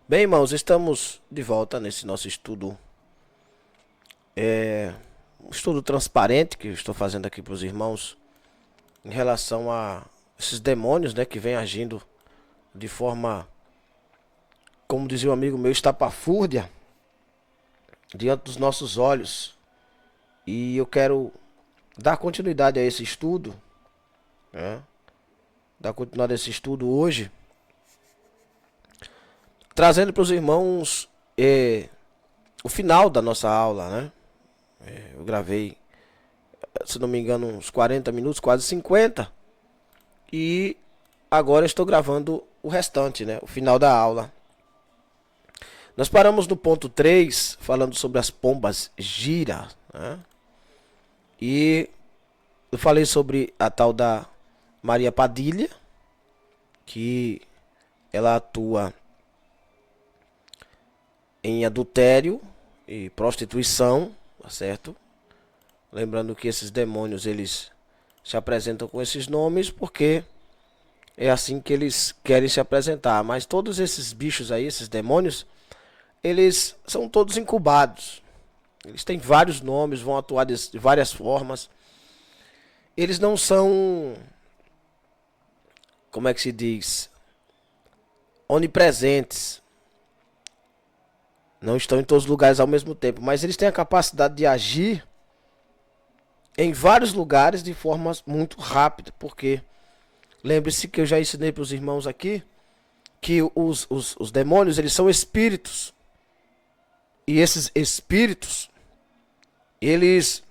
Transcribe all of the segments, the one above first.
Bem, irmãos, estamos de volta nesse nosso estudo, um estudo transparente que eu estou fazendo aqui para os irmãos em relação a esses demônios, né, que vêm agindo de forma, como dizia um amigo meu, estapafúrdia diante dos nossos olhos. E eu quero dar continuidade a esse estudo, né, dar continuidade a esse estudo hoje, trazendo para os irmãos o final da nossa aula, né? Eu gravei, se não me engano, uns 40 minutos, quase 50. E agora eu estou gravando o restante, né? O final da aula. Nós paramos no ponto 3, falando sobre as pombas gira, né? E eu falei sobre a tal da Maria Padilha, que ela atua em adultério e prostituição, tá certo? Lembrando que esses demônios, eles se apresentam com esses nomes porque é assim que eles querem se apresentar. Mas todos esses bichos aí, esses demônios, eles são todos incubados. Eles têm vários nomes, vão atuar de várias formas. Eles não são, como é que se diz, onipresentes. Não estão em todos os lugares ao mesmo tempo, mas eles têm a capacidade de agir em vários lugares de forma muito rápida, porque lembre-se que eu já ensinei para os irmãos aqui que os demônios, eles são espíritos. E esses espíritos, eles,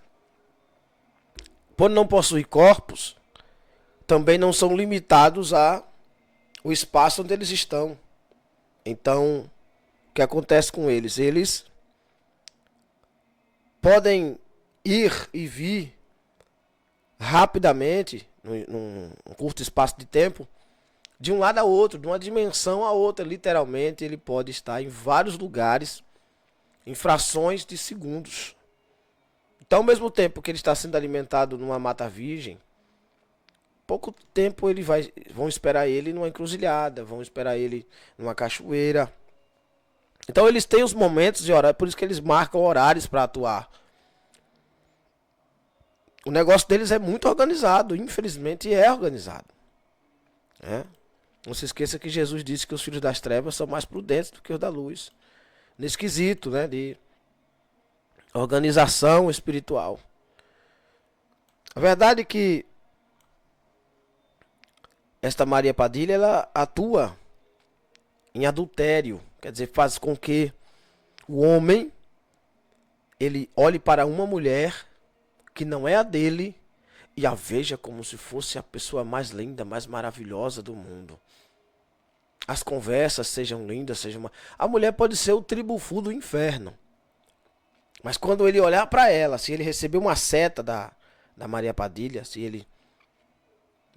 por não possuir corpos, também não são limitados a o espaço onde eles estão. Então, o que acontece com eles? Eles podem ir e vir rapidamente, num curto espaço de tempo, de um lado a outro, de uma dimensão a outra. Literalmente, ele pode estar em vários lugares em frações de segundos. Então, ao mesmo tempo que ele está sendo alimentado numa mata virgem, pouco tempo vão esperar ele numa encruzilhada, vão esperar ele numa cachoeira. Então eles têm os momentos de horário, por isso que eles marcam horários para atuar. O negócio deles é muito organizado, infelizmente é organizado. Não se esqueça que Jesus disse que os filhos das trevas são mais prudentes do que os da luz. Nesse quesito, né, de organização espiritual. A verdade é que esta Maria Padilha, ela atua em adultério. Quer dizer, faz com que o homem, ele olhe para uma mulher que não é a dele e a veja como se fosse a pessoa mais linda, mais maravilhosa do mundo. As conversas sejam lindas, a mulher pode ser o tribufu do inferno. Mas quando ele olhar para ela, se ele receber uma seta da Maria Padilha, se ele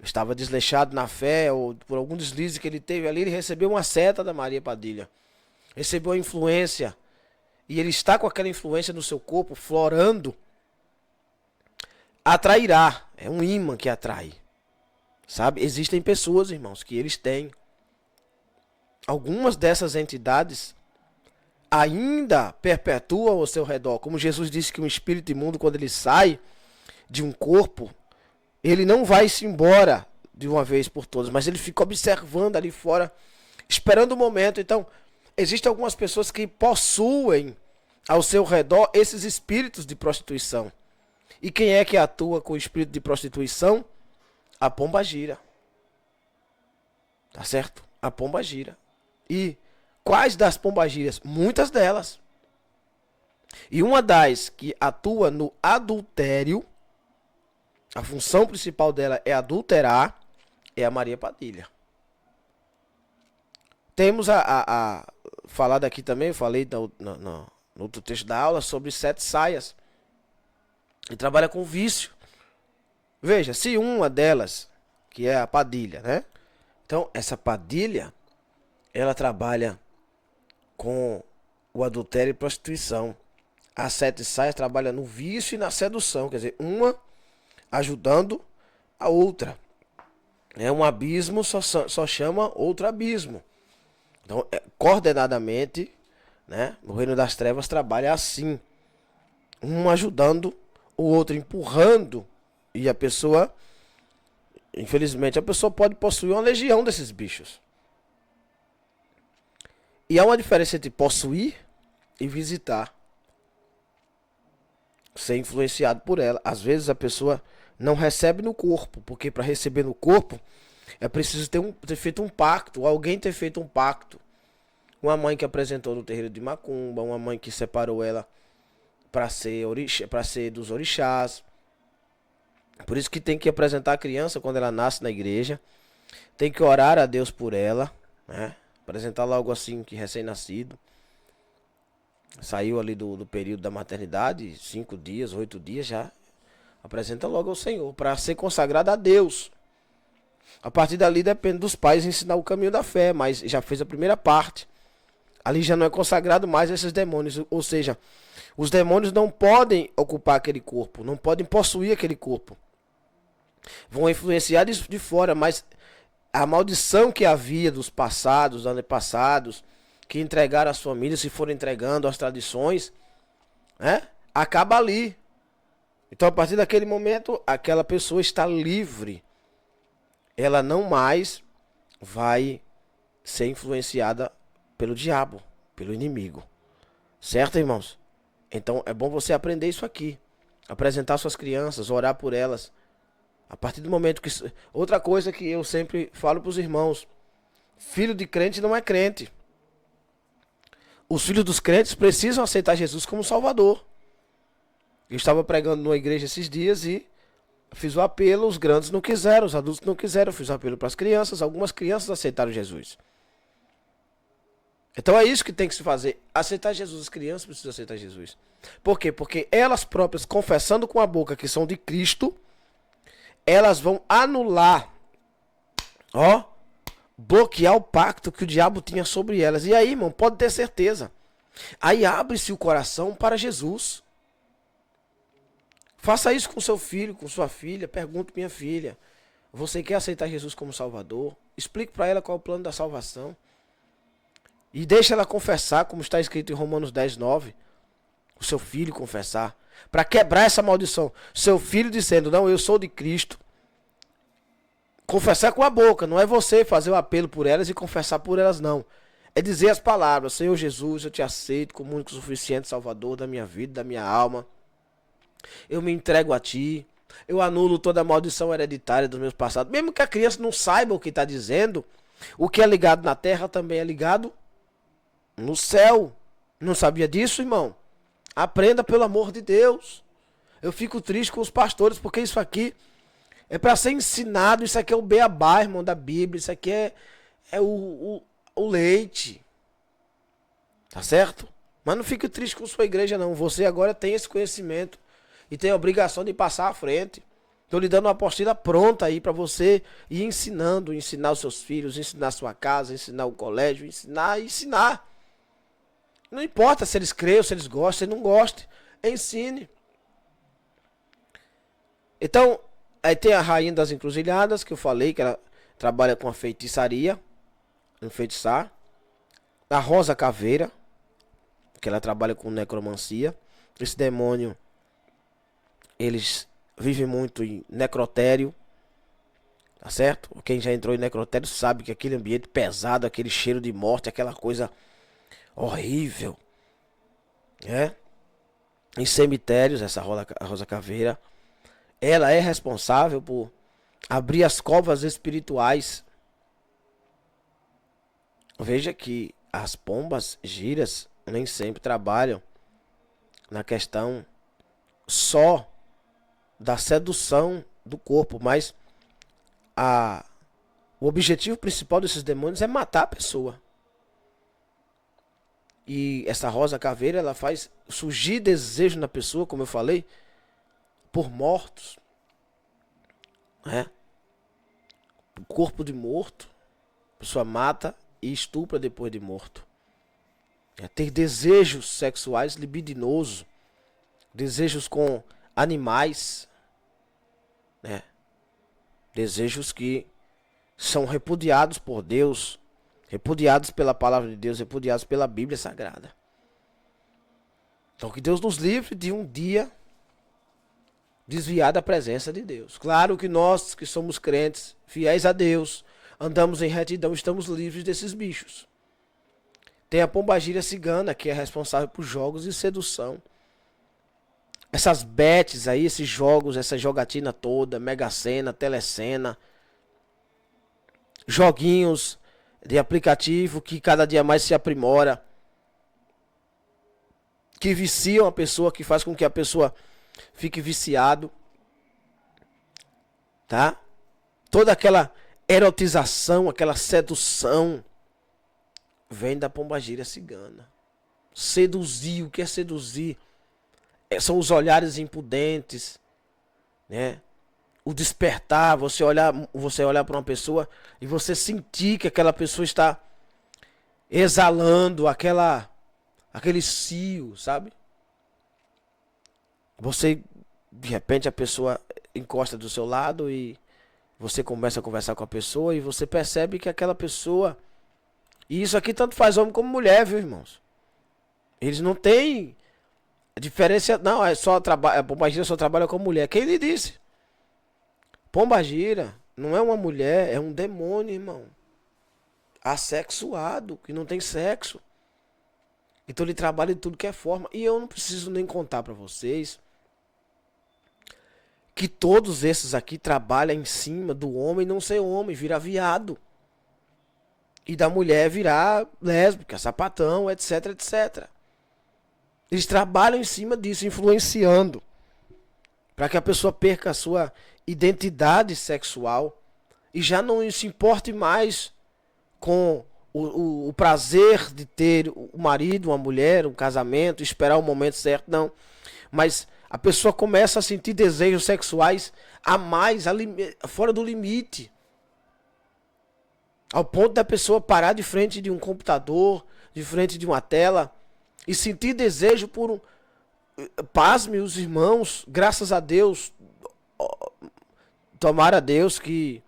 estava desleixado na fé ou por algum deslize que ele teve ali, ele recebeu uma seta da Maria Padilha. Recebeu a influência. E ele está com aquela influência no seu corpo, florando. Atrairá. É um imã que atrai. Sabe? Existem pessoas, irmãos, que eles têm. Algumas dessas entidades ainda perpetuam ao seu redor. Como Jesus disse que um espírito imundo, quando ele sai de um corpo, ele não vai se embora de uma vez por todas, mas ele fica observando ali fora, esperando o momento. Então, existem algumas pessoas que possuem ao seu redor esses espíritos de prostituição. E quem é que atua com o espírito de prostituição? A pomba gira. Tá certo? A pomba gira. E quais das pombagírias? Muitas delas. E uma das que atua no adultério, a função principal dela é adulterar, é a Maria Padilha. Temos falado aqui também, eu falei no outro texto da aula, sobre 7 saias. E trabalha com vício. Veja, se uma delas, que é a Padilha, né? Então, essa Padilha, ela trabalha com o adultério e prostituição. As 7 saias trabalham no vício e na sedução. Quer dizer, uma ajudando a outra. Um abismo só chama outro abismo. Então, coordenadamente, né, no reino das trevas trabalha assim, um ajudando o outro, empurrando, e a pessoa, infelizmente, a pessoa pode possuir uma legião desses bichos. E há uma diferença entre possuir e visitar, ser influenciado por ela. Às vezes a pessoa não recebe no corpo, porque para receber no corpo é preciso ter feito um pacto, alguém ter feito um pacto. Uma mãe que apresentou no terreiro de Macumba, uma mãe que separou ela para ser dos orixás. Por isso que tem que apresentar a criança quando ela nasce na igreja. Tem que orar a Deus por ela, né? Apresentar logo assim que recém-nascido. Saiu ali do período da maternidade, 5 dias, 8 dias já. Apresenta logo ao Senhor para ser consagrado a Deus. A partir dali depende dos pais ensinar o caminho da fé, mas já fez a primeira parte. Ali já não é consagrado mais esses demônios, ou seja, os demônios não podem ocupar aquele corpo, não podem possuir aquele corpo. Vão influenciar de fora, mas a maldição que havia dos passados, antepassados, que entregaram as famílias, se foram entregando as tradições, né, acaba ali. Então, a partir daquele momento, aquela pessoa está livre. Ela não mais vai ser influenciada pelo diabo, pelo inimigo. Certo, irmãos? Então, é bom você aprender isso aqui. Apresentar suas crianças, orar por elas. A partir do momento que... Outra coisa que eu sempre falo para os irmãos. Filho de crente não é crente. Os filhos dos crentes precisam aceitar Jesus como Salvador. Eu estava pregando numa igreja esses dias e fiz o apelo, os grandes não quiseram, os adultos não quiseram, eu fiz o apelo para as crianças, algumas crianças aceitaram Jesus. Então é isso que tem que se fazer, aceitar Jesus, as crianças precisam aceitar Jesus. Por quê? Porque elas próprias, confessando com a boca que são de Cristo, elas vão anular, bloquear o pacto que o diabo tinha sobre elas. E aí, irmão, pode ter certeza, aí abre-se o coração para Jesus. Faça isso com seu filho, com sua filha. Pergunte, minha filha, você quer aceitar Jesus como Salvador? Explique para ela qual é o plano da salvação. E deixe ela confessar, como está escrito em Romanos 10:9. O seu filho confessar. Para quebrar essa maldição. Seu filho dizendo, não, eu sou de Cristo. Confessar com a boca. Não é você fazer o apelo por elas e confessar por elas, não. É dizer as palavras. Senhor Jesus, eu te aceito como único suficiente Salvador da minha vida, da minha alma. Eu me entrego a ti. Eu anulo toda a maldição hereditária dos meus passados. Mesmo que a criança não saiba o que está dizendo, o que é ligado na terra também é ligado no céu. Não sabia disso, irmão? Aprenda, pelo amor de Deus. Eu fico triste com os pastores, porque isso aqui é para ser ensinado. Isso aqui é o beabá, irmão, da Bíblia. Isso aqui é o leite. Tá certo? Mas não fique triste com sua igreja, não. Você agora tem esse conhecimento e tem a obrigação de passar à frente. Estou lhe dando uma apostila pronta aí para você ir ensinando, ensinar os seus filhos, ensinar a sua casa, ensinar o colégio, ensinar. Não importa se eles creiam, se eles gostam, se não gostam, ensine. Então, aí tem a rainha das encruzilhadas, que eu falei, que ela trabalha com a feitiçaria, enfeitiçar. A Rosa Caveira, que ela trabalha com necromancia. Esse demônio, eles vivem muito em necrotério, tá certo? Quem já entrou em necrotério sabe que aquele ambiente pesado, aquele cheiro de morte, aquela coisa horrível, né? Em cemitérios, essa Rosa Caveira, ela é responsável por abrir as covas espirituais. Veja que as pombas giras nem sempre trabalham na questão só da sedução do corpo, mas o objetivo principal desses demônios é matar a pessoa. E essa Rosa Caveira, ela faz surgir desejo na pessoa, como eu falei, por mortos, né? O corpo de morto, a pessoa mata e estupra depois de morto. É ter desejos sexuais libidinosos, desejos com animais, né? Desejos que são repudiados por Deus, Repudiados pela palavra de Deus, repudiados pela Bíblia Sagrada. Então que Deus nos livre de um dia desviar da presença de Deus. Claro que nós que somos crentes, fiéis a Deus, andamos em retidão, estamos livres desses bichos. Tem a pombagira cigana, que é responsável por jogos de sedução. Essas bets aí, esses jogos, essa jogatina toda, Mega Sena, Telecena, joguinhos de aplicativo que cada dia mais se aprimora, que viciam a pessoa, que faz com que a pessoa fique viciado, tá? Toda aquela erotização, aquela sedução vem da pombagira cigana. Seduzir, o que é seduzir? São os olhares impudentes, né? O despertar, você olhar para uma pessoa e você sentir que aquela pessoa está exalando aquele cio, sabe? Você, de repente, a pessoa encosta do seu lado e você começa a conversar com a pessoa e você percebe que aquela pessoa... E isso aqui tanto faz homem como mulher, viu, irmãos? Eles não têm diferença... Não, a pombagira só trabalha com mulher. Quem lhe disse? Pombagira não é uma mulher, é um demônio, irmão. Assexuado, que não tem sexo. Então ele trabalha de tudo que é forma. E eu não preciso nem contar pra vocês que todos esses aqui trabalham em cima do homem não ser homem, virar viado. E da mulher virar lésbica, sapatão, etc, etc. Eles trabalham em cima disso, influenciando. Para que a pessoa perca a sua identidade sexual. E já não se importe mais com o prazer de ter o marido, uma mulher, um casamento, esperar o momento certo, não. Mas a pessoa começa a sentir desejos sexuais a mais, fora do limite. Ao ponto da pessoa parar de frente de um computador, de frente de uma tela, e sentir desejo por um... Pasme os irmãos, graças a Deus, tomara a Deus que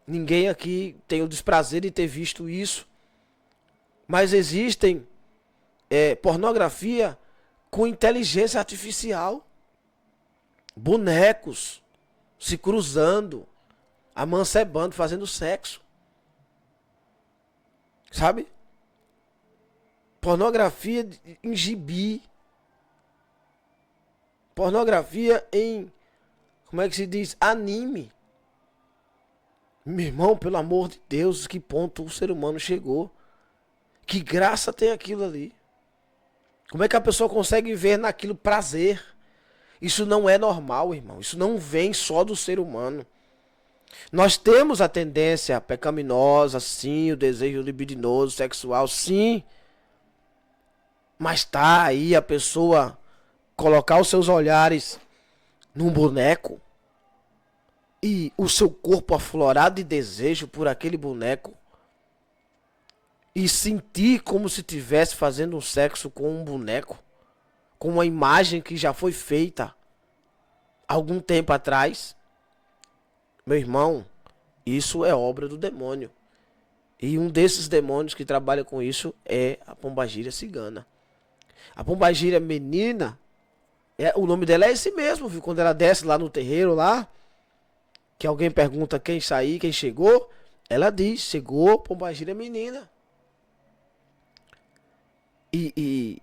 ninguém aqui tenha o desprazer de ter visto isso. Mas existem pornografia com inteligência artificial. Bonecos se cruzando, amancebando, fazendo sexo. Sabe? Pornografia em gibi. Pornografia em, como é que se diz? Anime. Meu irmão, pelo amor de Deus, que ponto o ser humano chegou? Que graça tem aquilo ali? Como é que a pessoa consegue ver naquilo prazer? Isso não é normal, irmão. Isso não vem só do ser humano. Nós temos a tendência pecaminosa, sim, o desejo libidinoso, sexual, sim. Mas tá aí a pessoa colocar os seus olhares num boneco e o seu corpo aflorado de desejo por aquele boneco e sentir como se estivesse fazendo um sexo com um boneco, com uma imagem que já foi feita algum tempo atrás. Meu irmão, isso é obra do demônio. E um desses demônios que trabalha com isso é a pombagira cigana. A pombagira menina, o nome dela é esse mesmo, viu? Quando ela desce lá no terreiro, lá, que alguém pergunta quem saiu, quem chegou, ela diz, chegou pombagira menina. E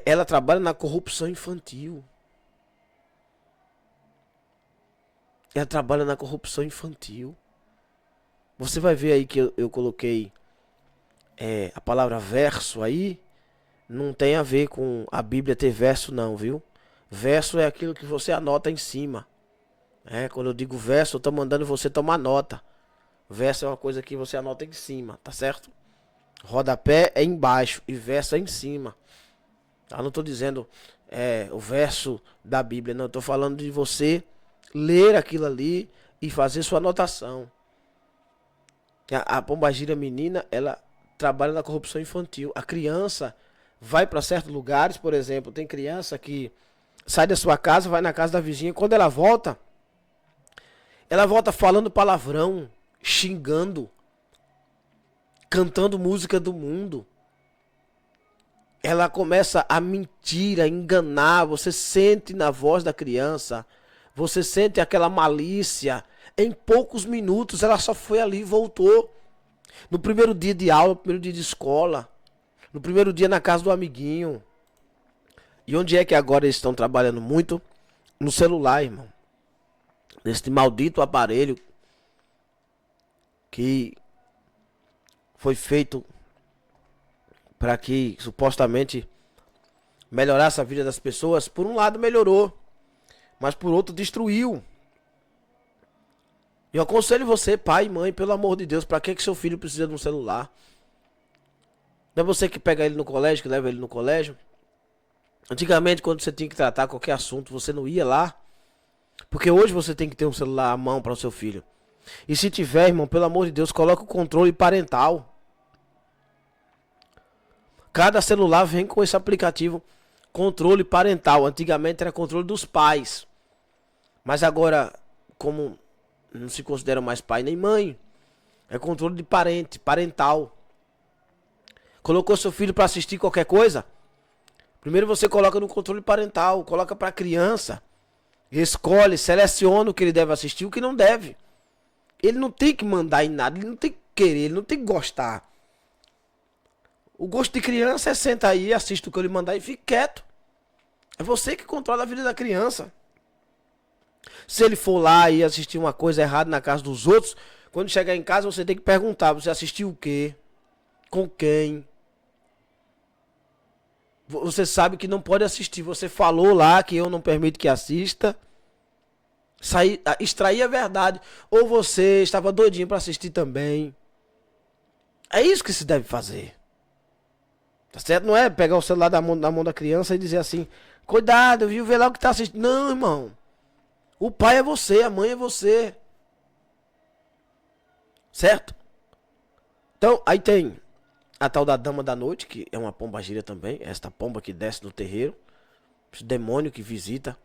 ela trabalha na corrupção infantil. Ela trabalha na corrupção infantil. Você vai ver aí que eu coloquei a palavra verso aí. Não tem a ver com a Bíblia ter verso não, viu? Verso é aquilo que você anota em cima. Quando eu digo verso, eu estou mandando você tomar nota. Verso é uma coisa que você anota em cima, tá certo? Rodapé é embaixo e verso é em cima. Eu não estou dizendo o verso da Bíblia, não. Eu estou falando de você ler aquilo ali e fazer sua anotação. A pombagira menina, ela trabalha na corrupção infantil. A criança vai para certos lugares, por exemplo, tem criança que sai da sua casa, vai na casa da vizinha, quando ela volta falando palavrão, xingando. cantando música do mundo. Ela começa a mentir, a enganar. Você sente na voz da criança, você sente aquela malícia. Em poucos minutos ela só foi ali e voltou. No primeiro dia de aula, no primeiro dia de escola, no primeiro dia na casa do amiguinho. E onde é que agora eles estão trabalhando muito? No celular, irmão. Nesse maldito aparelho que foi feito para que supostamente melhorasse a vida das pessoas. Por um lado melhorou, mas por outro destruiu. E eu aconselho você, pai e mãe, pelo amor de Deus, para que seu filho precisa de um celular? Não é você que pega ele no colégio, que leva ele no colégio? Antigamente, quando você tinha que tratar qualquer assunto, você não ia lá. Porque hoje você tem que ter um celular à mão para o seu filho. E se tiver, irmão, pelo amor de Deus, coloque o controle parental. Cada celular vem com esse aplicativo controle parental. Antigamente era controle dos pais. Mas agora, como não se considera mais pai nem mãe, é controle de parental. Colocou seu filho para assistir qualquer coisa? Primeiro você coloca no controle parental, coloca para a criança. Escolhe, seleciona o que ele deve assistir e o que não deve. Ele não tem que mandar em nada, ele não tem que querer, ele não tem que gostar. O gosto de criança é sentar aí, assiste o que ele mandar e fique quieto. É você que controla a vida da criança. Se ele for lá e assistir uma coisa errada na casa dos outros, quando chegar em casa você tem que perguntar, você assistiu o quê? Com quem? Você sabe que não pode assistir. Você falou lá que eu não permito que assista. Extrair a verdade. Ou você estava doidinho para assistir também. É isso que se deve fazer. Tá certo? Não é pegar o celular da mão da criança e dizer assim: cuidado, viu? Vê lá o que tá assistindo. Não, irmão. O pai é você, a mãe é você. Certo? Então, aí tem a tal da dama da noite, que é uma pombagira também. Esta pomba que desce no terreiro. Esse demônio que visita.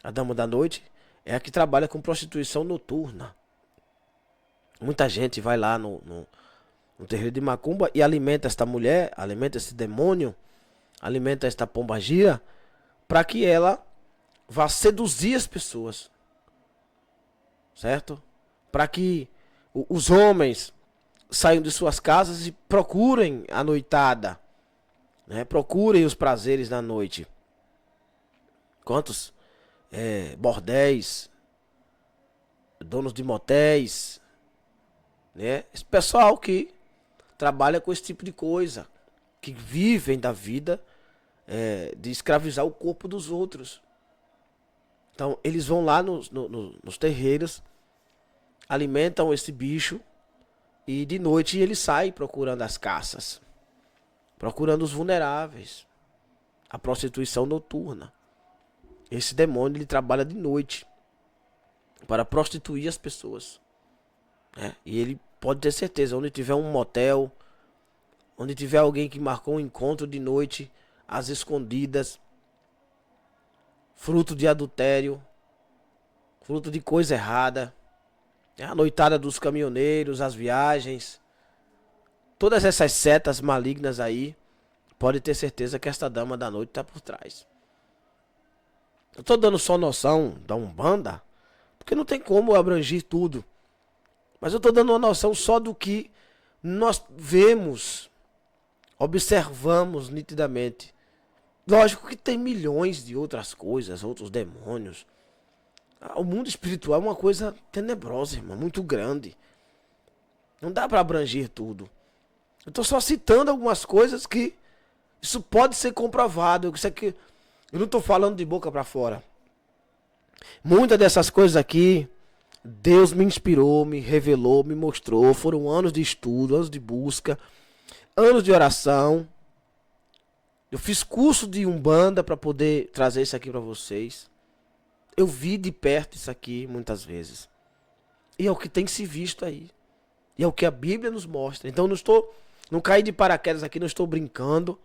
A dama da noite é a que trabalha com prostituição noturna. Muita gente vai lá no terreiro de macumba e alimenta esta mulher, alimenta esse demônio, alimenta esta pombagira, para que ela vá seduzir as pessoas. Certo? Para que os homens saiam de suas casas e procurem a noitada, né? Procurem os prazeres da noite. Quantos bordéis, donos de motéis, né? Esse pessoal que trabalha com esse tipo de coisa, que vivem da vida de escravizar o corpo dos outros. Então eles vão lá nos terreiros, alimentam esse bicho e de noite ele sai procurando as caças, procurando os vulneráveis, a prostituição noturna. Esse demônio ele trabalha de noite para prostituir as pessoas, né? E ele pode ter certeza, onde tiver um motel, onde tiver alguém que marcou um encontro de noite, às escondidas, fruto de adultério, fruto de coisa errada, a noitada dos caminhoneiros, as viagens, todas essas setas malignas aí, pode ter certeza que esta dama da noite está por trás. Eu estou dando só noção da Umbanda, porque não tem como abranger tudo. Mas eu estou dando uma noção só do que nós vemos, observamos nitidamente. Lógico que tem milhões de outras coisas, outros demônios. O mundo espiritual é uma coisa tenebrosa, irmão, muito grande. Não dá para abranger tudo. Eu estou só citando algumas coisas que isso pode ser comprovado. Isso aqui, eu não estou falando de boca para fora. Muitas dessas coisas aqui, Deus me inspirou, me revelou, me mostrou. Foram anos de estudo, anos de busca, anos de oração. Eu fiz curso de Umbanda para poder trazer isso aqui para vocês. Eu vi de perto isso aqui muitas vezes. E é o que tem se visto aí. E é o que a Bíblia nos mostra. Então não caí de paraquedas aqui, não estou brincando.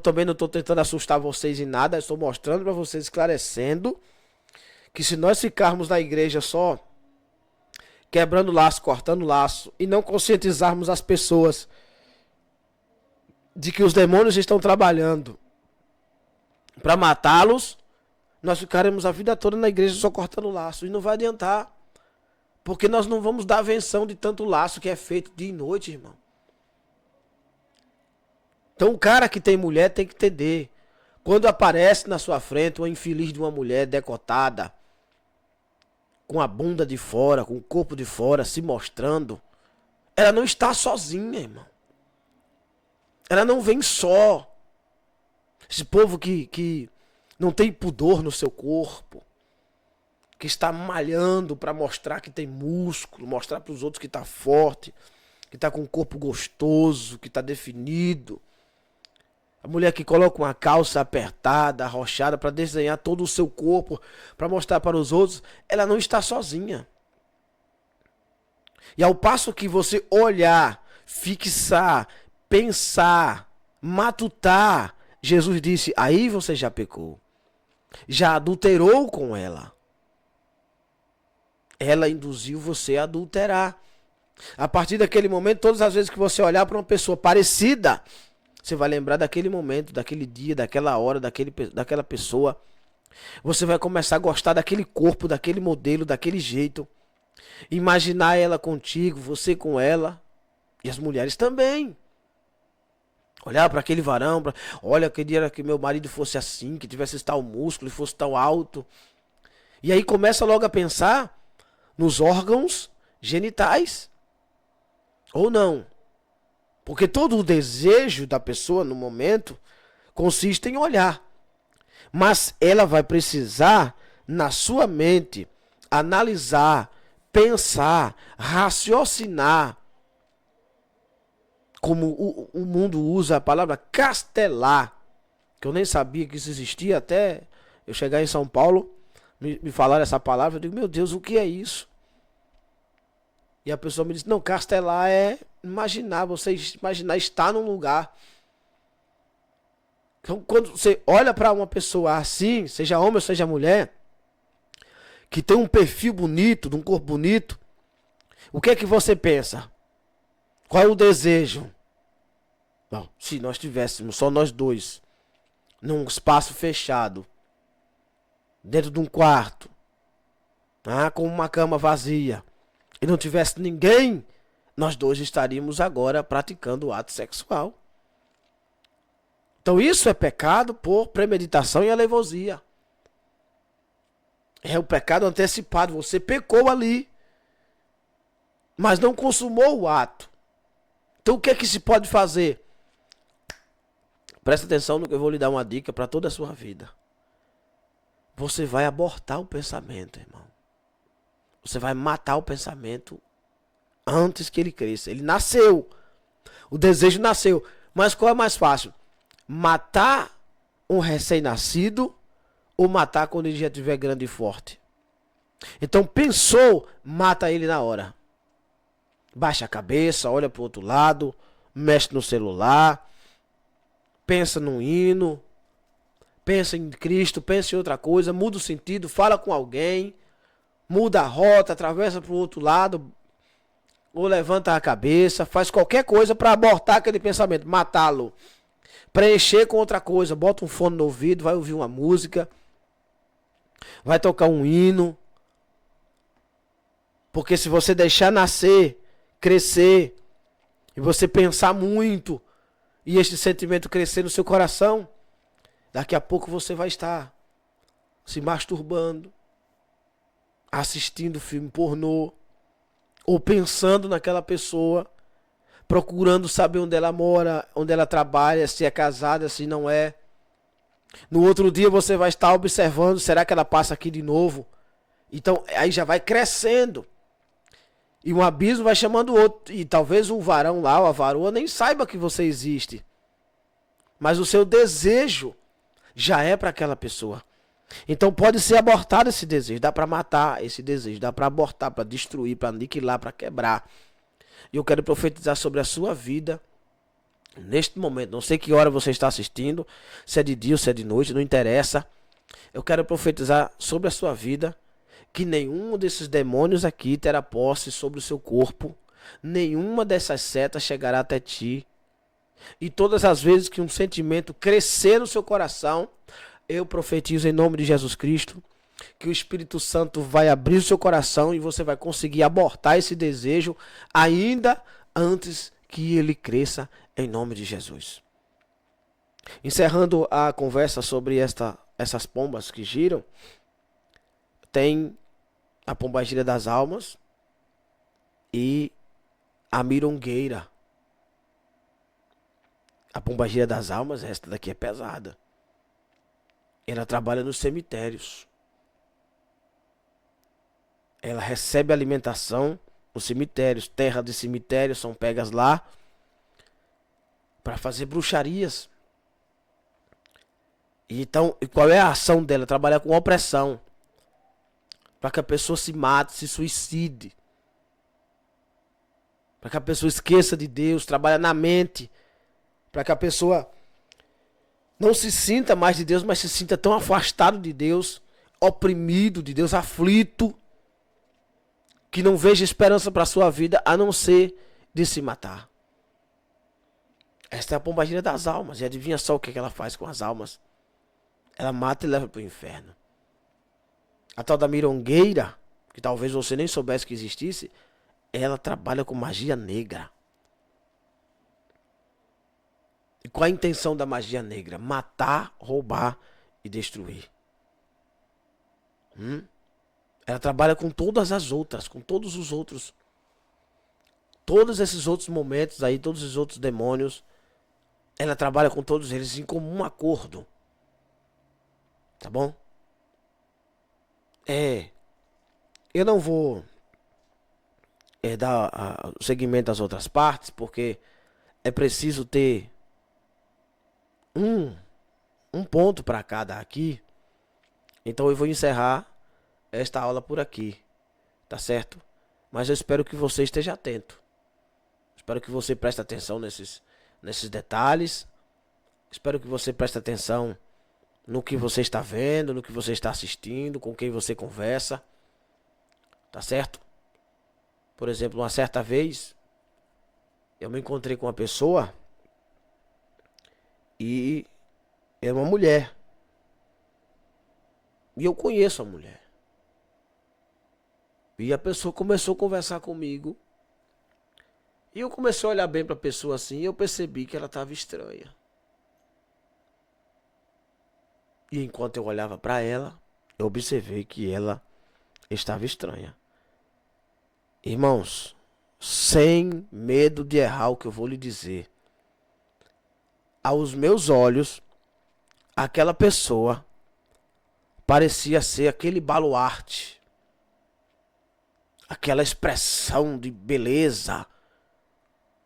Também não estou tentando assustar vocês em nada. Estou mostrando para vocês, esclarecendo, que se nós ficarmos na igreja só quebrando laço, cortando laço, e não conscientizarmos as pessoas de que os demônios estão trabalhando para matá-los, nós ficaremos a vida toda na igreja só cortando laço. E não vai adiantar. Porque nós não vamos dar avenção de tanto laço que é feito dia e noite, irmão. Então o cara que tem mulher tem que entender. Quando aparece na sua frente uma infeliz de uma mulher decotada, com a bunda de fora, com o corpo de fora, se mostrando, ela não está sozinha, irmão. Ela não vem só. Esse povo que não tem pudor no seu corpo, que está malhando para mostrar que tem músculo, mostrar para os outros que está forte, que está com um corpo gostoso, que está definido. A mulher que coloca uma calça apertada, arrochada, para desenhar todo o seu corpo, para mostrar para os outros, ela não está sozinha. E ao passo que você olhar, fixar, pensar, matutar, Jesus disse, aí você já pecou. Já adulterou com ela. Ela induziu você a adulterar. A partir daquele momento, todas as vezes que você olhar para uma pessoa parecida, você vai lembrar daquele momento, daquele dia, daquela hora, daquela pessoa. Você vai começar a gostar daquele corpo, daquele modelo, daquele jeito. Imaginar ela contigo, você com ela. E as mulheres também. Olhar para aquele varão, olha, eu queria que meu marido fosse assim, que tivesse tal músculo e fosse tão alto. E aí começa logo a pensar nos órgãos genitais. Ou não. Porque todo o desejo da pessoa no momento consiste em olhar. Mas ela vai precisar, na sua mente, analisar, pensar, raciocinar. Como o mundo usa a palavra castelar, que eu nem sabia que isso existia até eu chegar em São Paulo, me falaram essa palavra, eu digo, meu Deus, o que é isso? E a pessoa me disse, não, castelar é imaginar, você imaginar estar num lugar. Então, quando você olha para uma pessoa assim, seja homem ou seja mulher, que tem um perfil bonito, de um corpo bonito, o que é que você pensa? Qual é o desejo? Bom, se nós tivéssemos só nós dois, num espaço fechado, dentro de um quarto, com uma cama vazia, e não tivesse ninguém, nós dois estaríamos agora praticando o ato sexual. Então isso é pecado por premeditação e alevosia. É o pecado antecipado, você pecou ali, mas não consumou o ato. Então o que é que se pode fazer? Presta atenção no que eu vou lhe dar uma dica para toda a sua vida. Você vai abortar o pensamento, irmão. Você vai matar o pensamento antes que ele cresça. Ele nasceu. O desejo nasceu. Mas qual é mais fácil? Matar um recém-nascido ou matar quando ele já estiver grande e forte? Então pensou, mata ele na hora. Baixa a cabeça, olha para o outro lado, mexe no celular, pensa num hino, pensa em Cristo, pensa em outra coisa, muda o sentido, fala com alguém, muda a rota, atravessa para o outro lado, ou levanta a cabeça, faz qualquer coisa para abortar aquele pensamento, matá-lo. Preencher com outra coisa, bota um fone no ouvido, vai ouvir uma música, vai tocar um hino. Porque se você deixar nascer, crescer, e você pensar muito, e este sentimento crescer no seu coração, daqui a pouco você vai estar se masturbando, assistindo filme pornô, ou pensando naquela pessoa, procurando saber onde ela mora, onde ela trabalha, se é casada, se não é. No outro dia você vai estar observando, será que ela passa aqui de novo? Então aí já vai crescendo. E um abismo vai chamando o outro. E talvez o varão lá, ou a varoa, nem saiba que você existe. Mas o seu desejo já é para aquela pessoa. Então pode ser abortado esse desejo. Dá para matar esse desejo. Dá para abortar, para destruir, para aniquilar, para quebrar. E eu quero profetizar sobre a sua vida. Neste momento, não sei que hora você está assistindo. Se é de dia ou se é de noite, não interessa. Eu quero profetizar sobre a sua vida. Que nenhum desses demônios aqui terá posse sobre o seu corpo. Nenhuma dessas setas chegará até ti. E todas as vezes que um sentimento crescer no seu coração, eu profetizo em nome de Jesus Cristo que o Espírito Santo vai abrir o seu coração e você vai conseguir abortar esse desejo ainda antes que ele cresça em nome de Jesus. Encerrando a conversa sobre essas pombas que giram, tem a pombagira das almas e a mirongueira. A pombagira das almas, esta daqui é pesada. Ela trabalha nos cemitérios. Ela recebe alimentação nos cemitérios. Terra de cemitério são pegas lá para fazer bruxarias. Então, e qual é a ação dela? Trabalhar com opressão. Para que a pessoa se mate, se suicide. Para que a pessoa esqueça de Deus. Trabalha na mente. Para que a pessoa não se sinta mais de Deus, mas se sinta tão afastado de Deus, oprimido de Deus, aflito, que não veja esperança para a sua vida, a não ser de se matar. Esta é a pombagira das almas. E adivinha só o que ela faz com as almas? Ela mata e leva para o inferno. A tal da mirongueira, que talvez você nem soubesse que existisse, ela trabalha com magia negra. E qual a intenção da magia negra? Matar, roubar e destruir. Ela trabalha com todas as outras, com todos os outros. Todos esses outros momentos aí, todos os outros demônios. Ela trabalha com todos eles em comum acordo. Tá bom? Eu não vou dar seguimento às outras partes, porque é preciso ter um ponto para cada aqui. Então eu vou encerrar esta aula por aqui, tá certo? Mas eu espero que você esteja atento. Espero que você preste atenção nesses detalhes. Espero que você preste atenção no que você está vendo, no que você está assistindo, com quem você conversa. Tá certo? Por exemplo, uma certa vez eu me encontrei com uma pessoa e era uma mulher. E eu conheço a mulher. E a pessoa começou a conversar comigo. E eu comecei a olhar bem para a pessoa assim e eu percebi que ela estava estranha. E enquanto eu olhava para ela, eu observei que ela estava estranha. Irmãos, sem medo de errar o que eu vou lhe dizer, aos meus olhos, aquela pessoa parecia ser aquele baluarte, aquela expressão de beleza,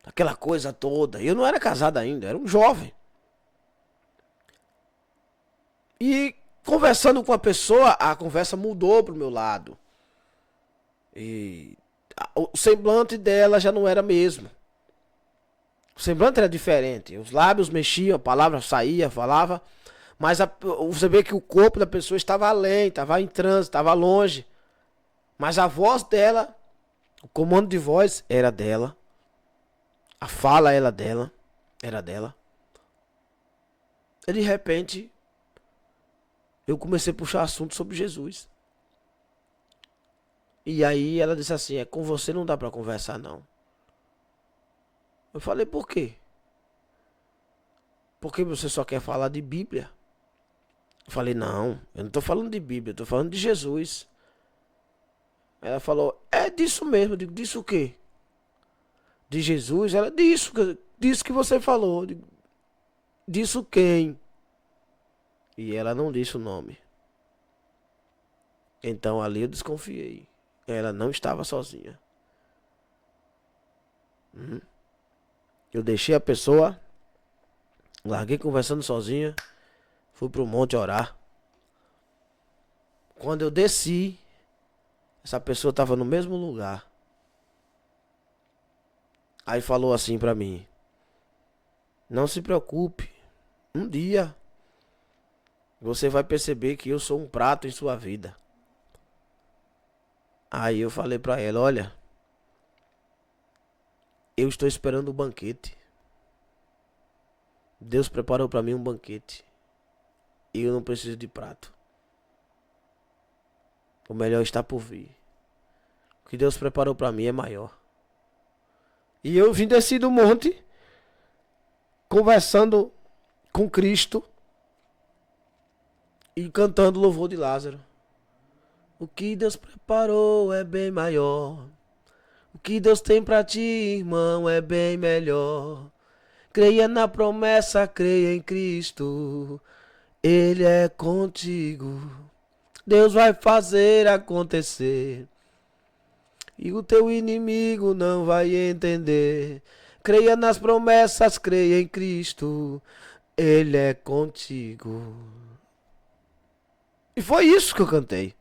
aquela coisa toda. Eu não era casado ainda, era um jovem. E conversando com a pessoa, a conversa mudou pro meu lado. E o semblante dela já não era mesmo. O semblante era diferente. Os lábios mexiam, a palavra saía, falava. Mas você vê que o corpo da pessoa estava além, estava em trânsito, estava longe. Mas a voz dela, o comando de voz era dela. A fala era dela. E de repente, eu comecei a puxar assunto sobre Jesus. E aí ela disse assim, com você não dá pra conversar não. Eu falei, por quê? Porque você só quer falar de Bíblia. Eu falei, não, eu não tô falando de Bíblia, eu tô falando de Jesus. Ela falou, é disso mesmo. Eu digo, disso o quê? De Jesus? Ela, disso que você falou. Eu digo, disso quem? E ela não disse o nome. Então ali eu desconfiei. Ela não estava sozinha. Eu deixei a pessoa, larguei conversando sozinha, fui pro monte orar. Quando eu desci, essa pessoa estava no mesmo lugar. Aí falou assim pra mim, não se preocupe, um dia você vai perceber que eu sou um prato em sua vida. Aí eu falei pra ela, olha, eu estou esperando o banquete. Deus preparou para mim um banquete. E eu não preciso de prato. O melhor está por vir. O que Deus preparou para mim é maior. E eu vim descer do monte, conversando com Cristo e cantando louvor de Lázaro. O que Deus preparou é bem maior. O que Deus tem para ti, irmão, é bem melhor. Creia na promessa, creia em Cristo. Ele é contigo. Deus vai fazer acontecer. E o teu inimigo não vai entender. Creia nas promessas, creia em Cristo. Ele é contigo. E foi isso que eu cantei.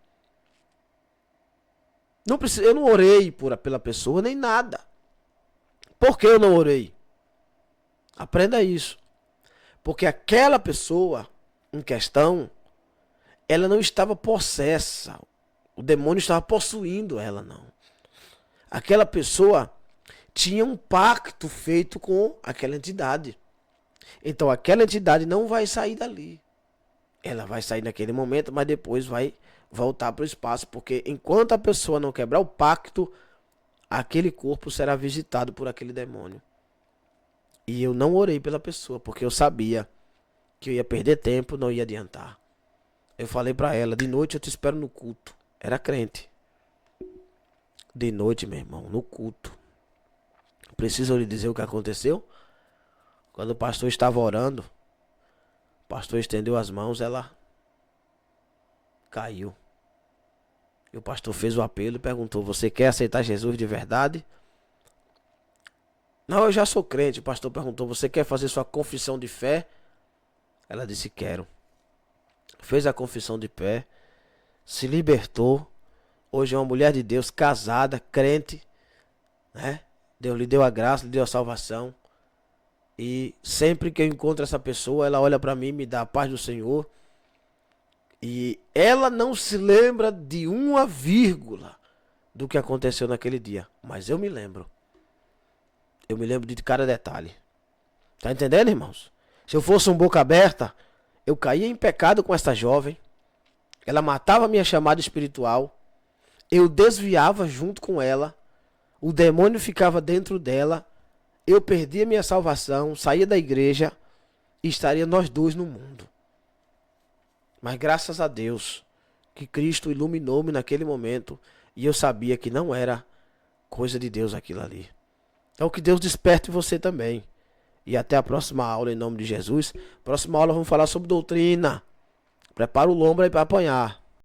Eu não orei pela pessoa nem nada. Por que eu não orei? Aprenda isso. Porque aquela pessoa em questão, ela não estava possessa. O demônio estava possuindo ela, não. Aquela pessoa tinha um pacto feito com aquela entidade. Então aquela entidade não vai sair dali. Ela vai sair naquele momento, mas depois vai voltar para o espaço. Porque enquanto a pessoa não quebrar o pacto, aquele corpo será visitado por aquele demônio. E eu não orei pela pessoa, porque eu sabia que eu ia perder tempo, não ia adiantar. Eu falei para ela, de noite eu te espero no culto. Era crente. De noite, meu irmão, no culto. Preciso lhe dizer o que aconteceu? Quando o pastor estava orando, o pastor estendeu as mãos, ela caiu. E o pastor fez o apelo e perguntou, você quer aceitar Jesus de verdade? Não, eu já sou crente. O pastor perguntou, você quer fazer sua confissão de fé? Ela disse, quero. Fez a confissão de fé, se libertou. Hoje é uma mulher de Deus, casada, crente, né? Deus lhe deu a graça, lhe deu a salvação. E sempre que eu encontro essa pessoa, ela olha para mim, me dá a paz do Senhor. E ela não se lembra de uma vírgula do que aconteceu naquele dia. Mas eu me lembro. Eu me lembro de cada detalhe. Tá entendendo, irmãos? Se eu fosse um boca aberta, eu caía em pecado com essa jovem. Ela matava a minha chamada espiritual. Eu desviava junto com ela. O demônio ficava dentro dela. Eu perdia minha salvação, saía da igreja e estaria nós dois no mundo. Mas graças a Deus que Cristo iluminou-me naquele momento e eu sabia que não era coisa de Deus aquilo ali. Então que Deus desperte você também. E até a próxima aula em nome de Jesus. Próxima aula vamos falar sobre doutrina. Prepara o lombo aí para apanhar.